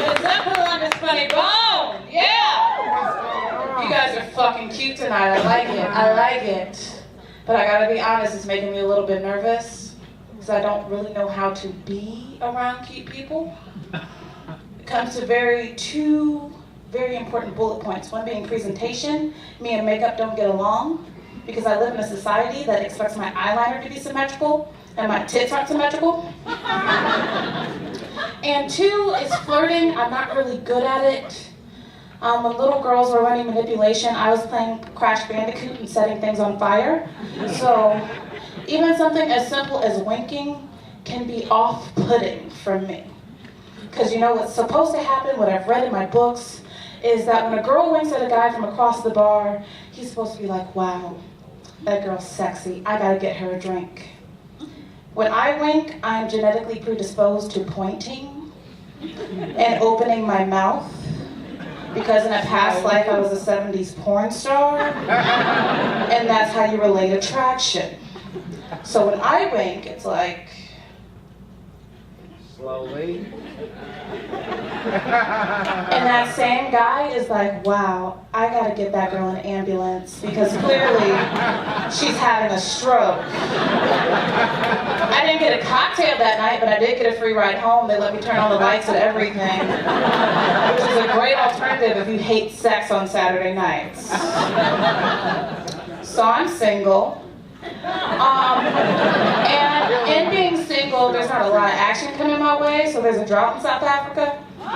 Is that who on this funny bone? Yeah! You guys are fucking cute tonight. I like it. I like it. But I gotta be honest, it's making me a little bit nervous because I don't really know how to be around cute people. It comes to two very important bullet points. One being presentation. Me and makeup don't get along because I live in a society that expects my eyeliner to be symmetrical and my tits aren't symmetrical. And two is flirting. I'm not really good at it. When little girls were learning manipulation, I was playing Crash Bandicoot and setting things on fire. So even something as simple as winking can be off-putting for me. Because you know what's supposed to happen, what I've read in my books, is that when a girl winks at a guy from across the bar, he's supposed to be like, wow, that girl's sexy, I gotta get her a drink. When I wink, I'm genetically predisposed to pointing and opening my mouth because in a past life I was a 70s porn star, and that's how you relate attraction. So when I wink, it's like... Slowly. And that same guy is like, wow, I gotta get that girl an ambulance because clearly she's having a stroke. I didn't get a cocktail that night, but I did get a free ride home. They let me turn on the lights and everything, which is a great alternative if you hate sex on Saturday nights. So I'm single. And in being single, there's not a lot of action coming my way, so there's a drought in South Africa. If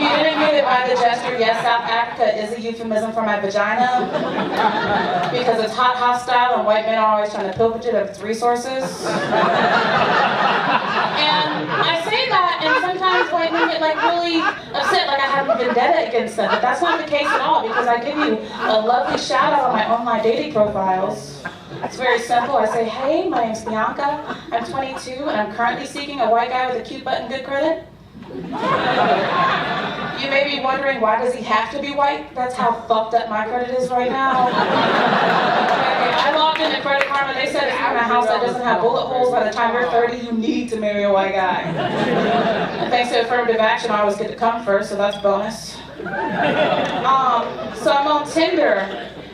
you didn't get it by the gesture, yes, South Africa is a euphemism for my vagina, because it's hot, hostile, and white men are always trying to pillage it of its resources. And I say that, and sometimes white men get like really upset, like I have a vendetta against them, but that's not the case at all, because I give you a lovely shout out on my online dating profiles. It's very simple. I say, hey, my name's Bianca, I'm 22, and I'm currently seeking a white guy with a cute butt and good credit. You may be wondering, why does he have to be white? That's how fucked up my credit is right now. I logged into Credit Karma, they said if you're in a house that doesn't have bullet holes by the time you're 30, you need to marry a white guy. And thanks to affirmative action, I always get to come first, so that's a bonus. So I'm on Tinder,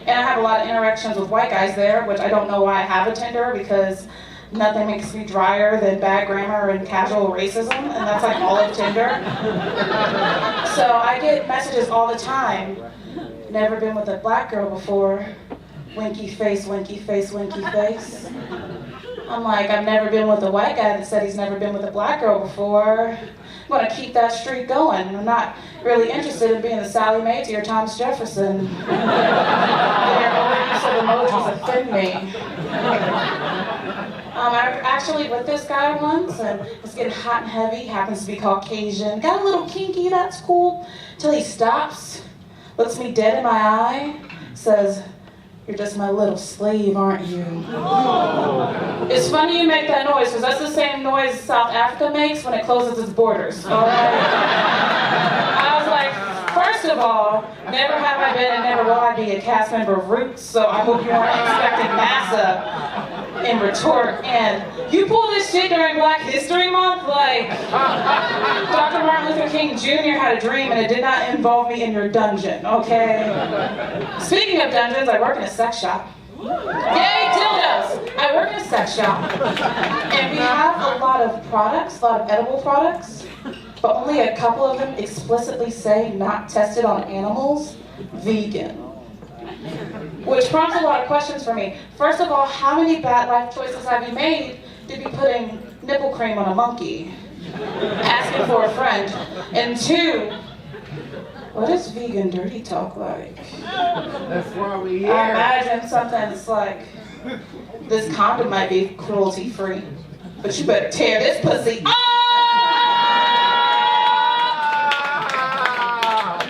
and I have a lot of interactions with white guys there, which I don't know why I have a Tinder, because nothing makes me drier than bad grammar and casual racism, and that's like all of Tinder. So I get messages all the time. Never been with a black girl before. Winky face, winky face, winky face. I'm like, I've never been with a white guy that said he's never been with a black girl before. I'm gonna keep that streak going. I'm not really interested in being a Sally Mae to your Thomas Jefferson. Their overuse of emojis offend me. I was actually with this guy once, and it's getting hot and heavy, happens to be Caucasian. Got a little kinky, that's cool, till he stops, looks me dead in my eye, says, you're just my little slave, aren't you? It's funny you make that noise, because that's the same noise South Africa makes when it closes its borders, all right? I was like, first of all, never have I been and never will I be a cast member of Roots, so I hope you aren't expecting NASA in retort. And you pull this shit during Black History Month? Like, Dr. Martin Luther King Jr. had a dream and it did not involve me in your dungeon, okay? Speaking of dungeons, I work in a sex shop. Yay, dildos! I work in a sex shop, and we have a lot of products, a lot of edible products, but only a couple of them explicitly say not tested on animals, vegan. Which prompts a lot of questions for me. First of all, how many bad life choices have you made to be putting nipple cream on a monkey? Asking for a friend. And two, what is vegan dirty talk like? That's why we here. I imagine something that's like, this condom might be cruelty free, but you better tear this pussy off!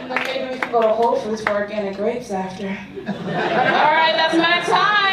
Maybe we can go to Whole Foods for organic grapes after. All right, that's my time.